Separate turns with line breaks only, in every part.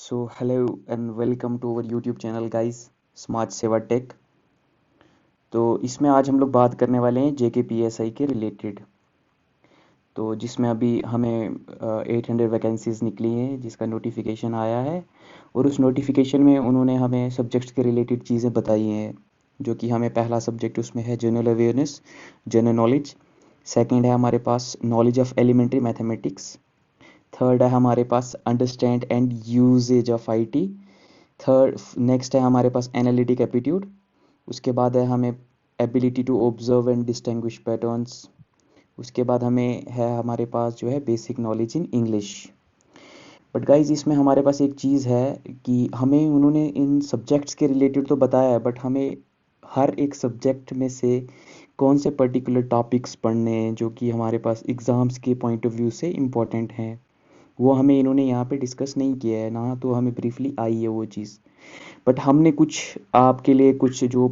So hello and welcome to our YouTube channel guys, smart सेवा take. तो इसमें आज हम लोग बात करने वाले हैं JKPSI के रिलेटेड। तो जिसमें अभी हमें 800 वैकेंसीज निकली हैं जिसका नोटिफिकेशन आया है, और उस नोटिफिकेशन में उन्होंने हमें सब्जेक्ट्स के रिलेटेड चीज़ें बताई हैं। जो कि हमें पहला सब्जेक्ट उसमें है general awareness, general knowledge. Second है हमारे पास knowledge of elementary mathematics. Third है हमारे पास understand and usages of IT। Third next है हमारे पास एनालिटिक एप्टीट्यूड। उसके बाद है हमें ability to observe and distinguish patterns. उसके बाद हमें है हमारे पास जो है basic knowledge in English. But guys इसमें हमारे पास एक चीज़ है कि हमें उन्होंने इन सब्जेक्ट्स के रिलेटेड तो बताया है, बट हमें हर एक सब्जेक्ट में से कौन से पर्टिकुलर टॉपिक्स पढ़ने हैं जो कि हमारे पास एग्ज़ाम्स के पॉइंट ऑफ व्यू से इम्पोर्टेंट हैं, वो हमें इन्होंने यहाँ पे डिस्कस नहीं किया है ना। तो हमें ब्रीफली आई है वो चीज़। बट हमने कुछ आपके लिए कुछ जो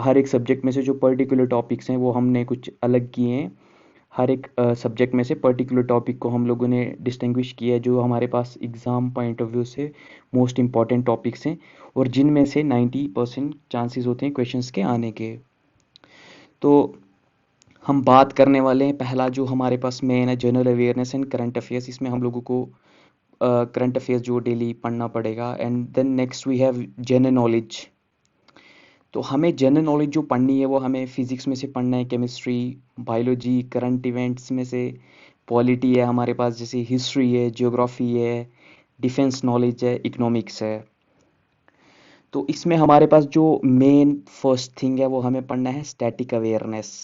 हर एक सब्जेक्ट में से जो पर्टिकुलर टॉपिक्स हैं वो हमने कुछ अलग किए हैं। हर एक सब्जेक्ट में से पर्टिकुलर टॉपिक को हम लोगों ने डिस्टिंग्विश किया है जो हमारे पास एग्ज़ाम पॉइंट ऑफ व्यू से मोस्ट इम्पॉर्टेंट टॉपिक्स हैं, और जिनमें से 90% चांसेस होते हैं क्वेश्चंस के आने के। तो हम बात करने वाले हैं, पहला जो हमारे पास मेन है general awareness and current affairs. इसमें हम लोगों को करंट अफेयर्स जो डेली पढ़ना पड़ेगा। And then next we have general knowledge. तो हमें जनरल नॉलेज जो पढ़नी है वो हमें फिजिक्स में से पढ़ना है, केमिस्ट्री, बायोलॉजी, करंट इवेंट्स में से पॉलिटी है हमारे पास, जैसे हिस्ट्री है, जियोग्राफी है, डिफेंस नॉलेज है, इकोनॉमिक्स है। तो इसमें हमारे पास जो मेन फर्स्ट थिंग है वो हमें पढ़ना है स्टैटिक अवेयरनेस।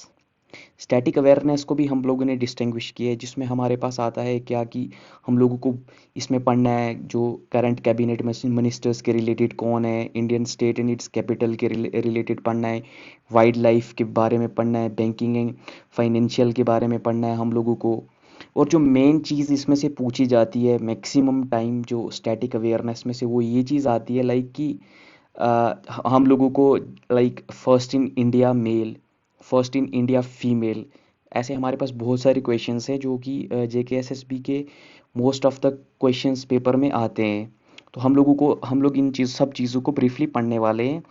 स्टैटिक अवेयरनेस को भी हम लोगों ने डिस्टिंग्विश किया है, जिसमें हमारे पास आता है क्या कि हम लोगों को इसमें पढ़ना है जो करंट कैबिनेट मिनिस्टर्स के रिलेटेड कौन है, Indian state and it's capital के रिलेटेड पढ़ना है, वाइल्ड लाइफ के बारे में पढ़ना है, बैंकिंग एंड फाइनेंशियल के बारे में पढ़ना है हम लोगों को। और जो मेन चीज़ इसमें से पूछी जाती है मैक्सिमम टाइम जो स्टैटिक अवेयरनेस में से, वो ये चीज़ आती है लाइक कि हम लोगों को like first in India male, first in India female, ऐसे हमारे पास बहुत सारे क्वेश्चंस हैं जो कि JKSSB के most of the questions paper में आते हैं। तो हम लोग इन सब चीज़ों को ब्रीफली पढ़ने वाले हैं।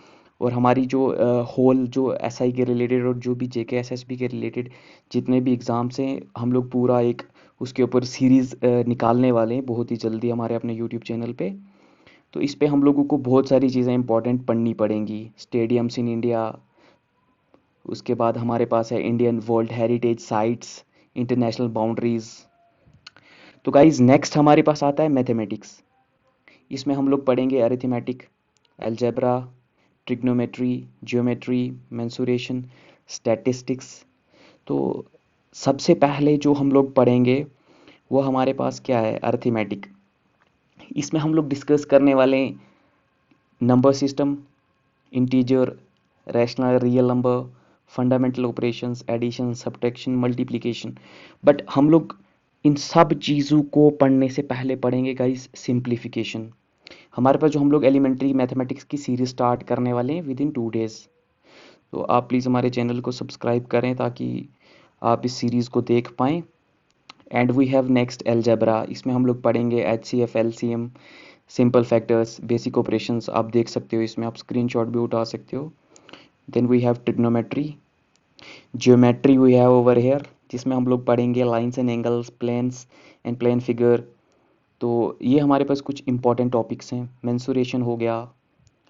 और हमारी जो होल जो SI के रिलेटेड और जो भी JKSSB के रिलेटेड जितने भी एग्ज़ाम्स हैं, हम लोग पूरा एक उसके ऊपर सीरीज़ निकालने वाले हैं बहुत ही जल्दी हमारे अपने यूट्यूब चैनल पे। तो इस पे हम लोगों को बहुत सारी चीज़ें इंपॉर्टेंट पढ़नी पड़ेंगी। स्टेडियम्स इन इंडिया, उसके बाद हमारे पास है Indian world heritage sites, international boundaries. तो गाइज नेक्स्ट हमारे पास आता है मैथमेटिक्स। इसमें हम लोग पढ़ेंगे arithmetic, algebra, trigonometry, geometry, mensuration, statistics. तो सबसे पहले जो हम लोग पढ़ेंगे वो हमारे पास क्या है, अरिथमेटिक। इसमें हम लोग डिस्कस करने वाले हैं number system, integer, rational real number, fundamental operations, addition, subtraction, multiplication. But हम लोग इन सब चीज़ों को पढ़ने से पहले पढ़ेंगे गाइस सिंप्लीफिकेशन। हमारे पास जो हम लोग एलिमेंट्री मैथमेटिक्स की सीरीज स्टार्ट करने वाले हैं विद इन 2 डेज़। तो आप प्लीज़ हमारे चैनल को सब्सक्राइब करें ताकि आप इस सीरीज़ को देख पाएँ। And we have next algebra. इसमें हम लोग पढ़ेंगे HCF, LCM, simple factors, basic operations. आप देख सकते हो, इसमें आप स्क्रीनशॉट भी उठा सकते हो। Then we have trigonometry, geometry we have over here, जिसमें हम लोग पढ़ेंगे lines and angles, planes and plane figure. तो ये हमारे पास कुछ इंपॉर्टेंट टॉपिक्स हैं। मेंसुरेशन हो गया,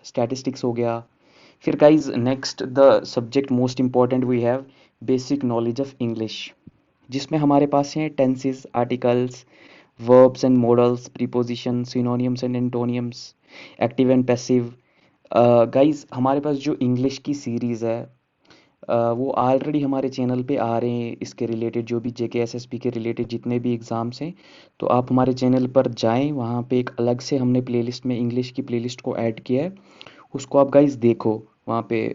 स्टैटिस्टिक्स हो गया। फिर guys next the subject most important we have basic knowledge of English, जिसमें हमारे पास हैं tenses, articles, verbs and modals, preposition, synonyms and antonyms, active and passive. Guys हमारे पास जो इंग्लिश की सीरीज़ है वो ऑलरेडी हमारे चैनल पे आ रहे हैं। इसके रिलेटेड जो भी JKSSB के रिलेटेड जितने भी एग्ज़ाम्स हैं, तो आप हमारे चैनल पर जाएं, वहाँ पे एक अलग से हमने प्लेलिस्ट में इंग्लिश की प्लेलिस्ट को ऐड किया है, उसको आप गाइज देखो वहाँ पे।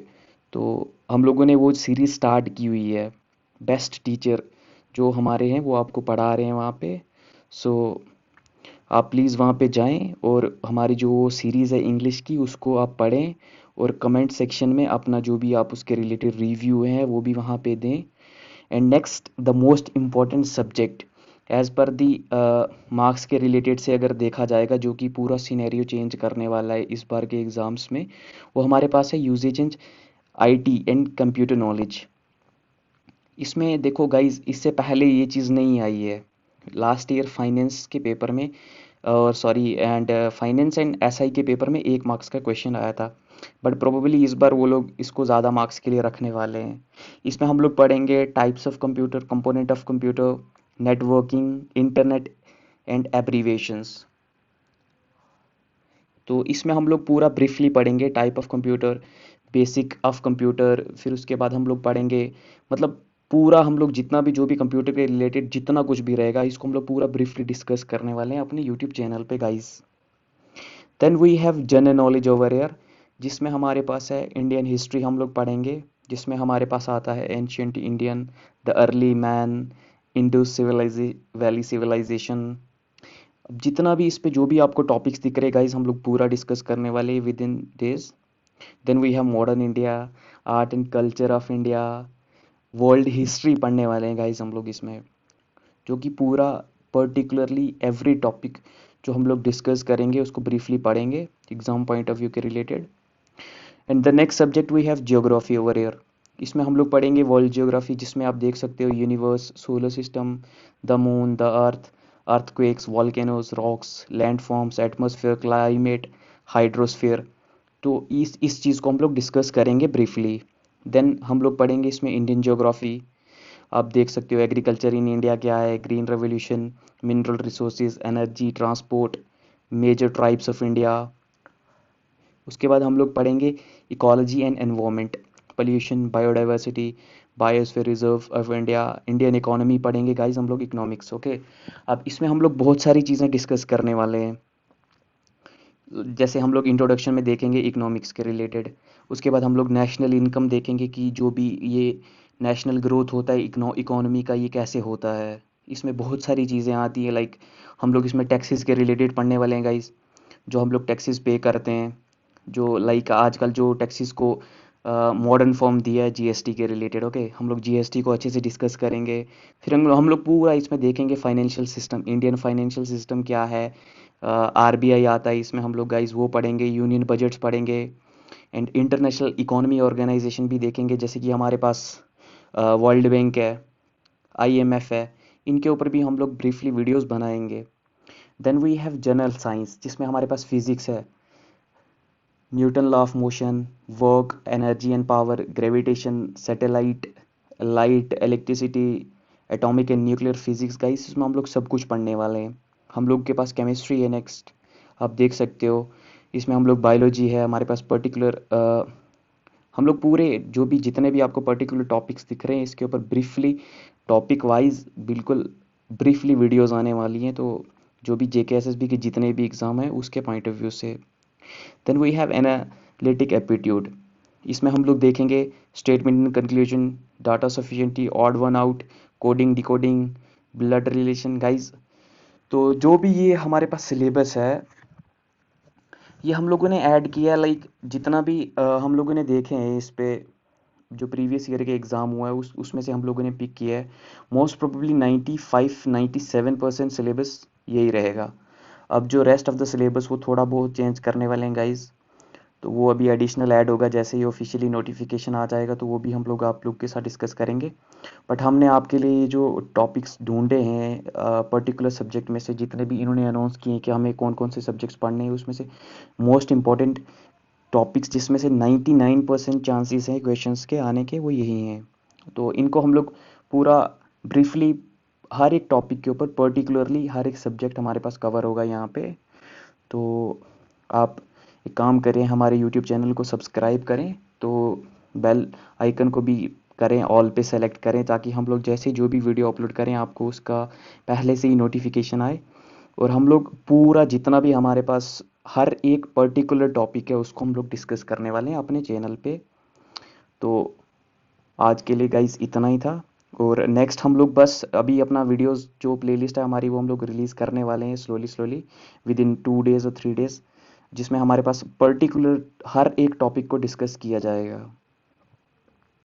तो हम लोगों ने वो सीरीज़ स्टार्ट की हुई है। बेस्ट टीचर जो हमारे हैं वो आपको पढ़ा रहे हैं वहाँ पे। सो आप प्लीज़ वहाँ पे जाएं और हमारी जो सीरीज़ है इंग्लिश की उसको आप पढ़ें, और कमेंट सेक्शन में अपना जो भी आप उसके रिलेटेड रिव्यू है वो भी वहाँ पे दें। And next the most important subject as per the marks के रिलेटेड से अगर देखा जाएगा, जो कि पूरा सिनेरियो चेंज करने वाला है इस बार के एग्ज़ाम्स में, वो हमारे पास है usages and IT and computer knowledge. इसमें देखो गाइज, इससे पहले ये चीज़ नहीं आई है। लास्ट ईयर फाइनेंस के पेपर में, और sorry and finance and SI के पेपर में 1 मार्क्स का क्वेश्चन आया था, बट प्रोबेबली इस बार वो लोग इसको ज़्यादा मार्क्स के लिए रखने वाले हैं। इसमें हम लोग पढ़ेंगे types of computer, component of computer, networking, internet and abbreviations. तो इसमें हम लोग पूरा ब्रीफली पढ़ेंगे type of computer, basic of computer, फिर उसके बाद हम लोग पढ़ेंगे, मतलब पूरा हम लोग जितना भी जो भी कंप्यूटर के रिलेटेड जितना कुछ भी रहेगा, इसको हम लोग पूरा ब्रीफली डिस्कस करने वाले हैं अपने यूट्यूब चैनल पे guys. Then we have general knowledge over here, जिसमें हमारे पास है इंडियन हिस्ट्री हम लोग पढ़ेंगे, जिसमें हमारे पास आता है ancient Indian, the early man, Indus सिविलाइजे वैली सिविलाइजेशन। जितना भी इस पे जो भी आपको टॉपिक्स दिख रहे गाइस, हम लोग पूरा डिस्कस करने वाले हैं within days. Then we have modern India, art and culture of India, world history पढ़ने वाले हैं गाइस हम लोग इसमें, जो कि पूरा पर्टिकुलरली एवरी टॉपिक जो हम लोग डिस्कस करेंगे उसको ब्रीफली पढ़ेंगे एग्जाम पॉइंट ऑफ व्यू के रिलेटेड। And the next subject we have geography over here. इसमें हम लोग पढ़ेंगे वर्ल्ड जियोग्राफी, जिसमें आप देख सकते हो universe, solar system, the moon, the earth, earthquakes, volcanoes, rocks, landforms, atmosphere, climate, hydrosphere. तो इस चीज़ को हम लोग डिस्कस करेंगे ब्रीफली। देन हम लोग पढ़ेंगे इसमें इंडियन ज्योग्राफी। आप देख सकते हो एग्रीकल्चर इन इंडिया क्या है, green revolution, mineral resources, energy, transport, major tribes of India. उसके बाद हम लोग पढ़ेंगे ecology and environment, pollution, biodiversity, biosphere reserve of India, Indian economy पढ़ेंगे गाइस हम लोग, इकोनॉमिक्स। ओके, अब इसमें हम लोग बहुत सारी चीज़ें डिस्कस करने वाले हैं। जैसे हम लोग इंट्रोडक्शन में देखेंगे इकोनॉमिक्स के रिलेटेड, उसके बाद हम लोग नेशनल इनकम देखेंगे कि जो भी ये नेशनल ग्रोथ होता है इकोनॉमी का, ये कैसे होता है। इसमें बहुत सारी चीज़ें आती है, लाइक हम लोग इसमें टैक्सेस के रिलेटेड पढ़ने वाले हैं गाइस, जो हम लोग टैक्सेस पे करते हैं, जो लाइक आजकल जो टैक्सेस को मॉडर्न फॉर्म दिया है जीएसटी के रिलेटेड। ओके, हम लोग जीएसटी को अच्छे से डिस्कस करेंगे। फिर हम लोग पूरा इसमें देखेंगे financial system, Indian financial system क्या है, आरबीआई आता है इसमें, हम लोग गाइस वो पढ़ेंगे, यूनियन बजट्स पढ़ेंगे, एंड इंटरनेशनल इकोनॉमी ऑर्गेनाइजेशन भी देखेंगे, जैसे कि हमारे पास वर्ल्ड बैंक है, आईएमएफ है, इनके ऊपर भी हम लोग ब्रीफली वीडियोस बनाएंगे। Then we have general science, जिसमें हमारे पास फिजिक्स है, Newton law of motion, work, energy and power, gravitation, satellite, light, electricity, atomic and nuclear physics guys, इसमें हम लोग सब कुछ पढ़ने वाले हैं। हम लोग के पास केमिस्ट्री है नेक्स्ट, आप देख सकते हो। इसमें हम लोग बायोलॉजी है हमारे पास पर्टिकुलर, हम लोग पूरे जो भी जितने भी आपको पर्टिकुलर टॉपिक्स दिख रहे हैं, इसके ऊपर ब्रीफली टॉपिक वाइज बिल्कुल ब्रीफली वीडियोस आने वाली हैं, तो जो भी जेकेएसएसबी के जितने भी एग्ज़ाम है उसके पॉइंट ऑफ व्यू से। Then we have analytic aptitude, इसमें हम लोग देखेंगे statement and conclusion, data sufficiency, odd one out, coding, decoding, blood relation guys. तो जो भी ये हमारे पास सिलेबस है, ये हम लोगों ने ऐड किया, लाइक जितना भी हम लोगों ने देखे हैं इस पे, जो प्रीवियस ईयर के एग्ज़ाम हुआ है उसमें से हम लोगों ने पिक किया है। मोस्ट प्रोबेबली 95-97% सिलेबस यही रहेगा। अब जो रेस्ट ऑफ द सिलेबस वो थोड़ा बहुत चेंज करने वाले हैं गाइज, तो वो अभी एडिशनल ऐड होगा, जैसे ही ऑफिशियली नोटिफिकेशन आ जाएगा तो वो भी हम लोग आप लोग के साथ डिस्कस करेंगे। बट हमने आपके लिए जो टॉपिक्स ढूंढे हैं पर्टिकुलर सब्जेक्ट में से, जितने भी इन्होंने अनाउंस किए हैं कि हमें कौन कौन से सब्जेक्ट्स पढ़ने हैं, उसमें से मोस्ट इंपॉर्टेंट टॉपिक्स जिसमें से 99% चांसेस हैं क्वेश्चंस के आने के, वो यही हैं। तो इनको हम लोग पूरा ब्रीफली हर एक टॉपिक के ऊपर पर्टिकुलरली हर एक सब्जेक्ट हमारे पास कवर होगा यहाँ पे। तो आप एक काम करें, हमारे यूट्यूब चैनल को सब्सक्राइब करें, तो बेल आइकन को भी करें, ऑल पे सेलेक्ट करें, ताकि हम लोग जैसे जो भी वीडियो अपलोड करें आपको उसका पहले से ही नोटिफिकेशन आए। और हम लोग पूरा जितना भी हमारे पास हर एक पर्टिकुलर टॉपिक है उसको हम लोग डिस्कस करने वाले हैं अपने चैनल पे। तो आज के लिए गाइस इतना ही था, और नेक्स्ट हम लोग बस अभी अपना वीडियोस जो प्लेलिस्ट है हमारी वो हम लोग रिलीज़ करने वाले हैं slowly slowly with in 2 days और 3 डेज़, जिसमें हमारे पास पर्टिकुलर हर एक टॉपिक को डिस्कस किया जाएगा।